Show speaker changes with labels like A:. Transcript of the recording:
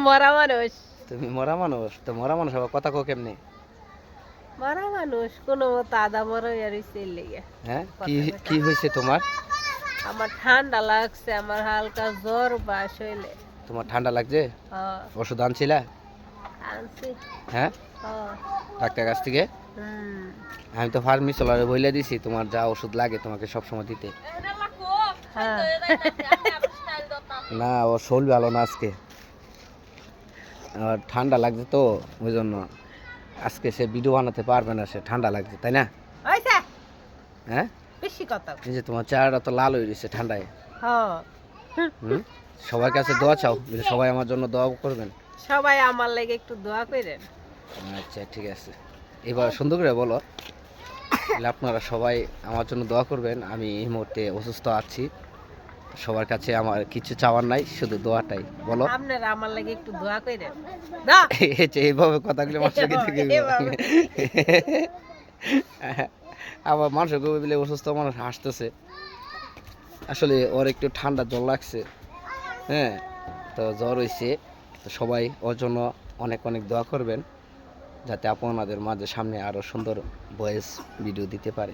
A: মরা মানুষ।
B: তুমি মরা মানুষ, তো মরা মানুষ আবার কথা কও কেমনে?
A: মরা মানুষ কোনো মতো আদা মরা রইছে এর লেগে।
B: হ্যাঁ, কি হয়েছে তোমার?
A: আমার ঠান্ডা লাগছে, আমার হালকা জ্বর বা শরীরে।
B: তোমার ঠান্ডা লাগছে?
A: হ্যাঁ,
B: ওষুধ আনছিলা?
A: আনছি।
B: হ্যাঁ,
A: হ্যাঁ।
B: ডাক্তার কাছ থেকে?
A: হুম।
B: আমি তো ফার্মেসিওয়ালারে বইলে দিছি তোমার যা ওষুধ লাগে তোমাকে সবসময় দিতে।
A: হ্যাঁ।
B: না, ও শরীর ভালো না আজকে, আর ঠান্ডা লাগছে তো ওই জন্য আজকে সে ভিডিও বানাতে পারবে না, সে ঠান্ডা লাগছে তাই না?
A: হইছে
B: হ্যাঁ,
A: বেশি কথা।
B: এই যে তোমার চেহারাটা তো লাল হয়ে গেছে ঠান্ডায়।
A: হ্যাঁ,
B: হুম, সবার কাছে দোয়া চাও, যে সবাই আমার জন্য দোয়া করবেন।
A: সবাই আমার লাগে একটু দোয়া করেন।
B: আচ্ছা ঠিক আছে, এবার সুন্দর করে বলো। তাহলে আপনারা সবাই আমার জন্য দোয়া করবেন। আমি এই মুহূর্তে অসুস্থ আছি, সবার কাছে আমার কিছু চাওয়ার নাই, শুধু দোয়াটাই। বলো।
A: আপনারা আমার লাগে একটু দোয়া করেন। না,
B: এই যে এইভাবে কথাগুলো মানুষকে থেকে
A: এভাবে।
B: আবার মানুষ বলে অসুস্থ মানুষ হাসতেছে, আসলে ওর একটু ঠান্ডা জ্বর লাগছে। হ্যাঁ, তো জ্বর হয়েছে, তো সবাই ওর জন্য অনেক অনেক দোয়া করবেন, যাতে আপনাদের মাঝে সামনে আরও সুন্দর ভয়েস ভিডিও দিতে পারে।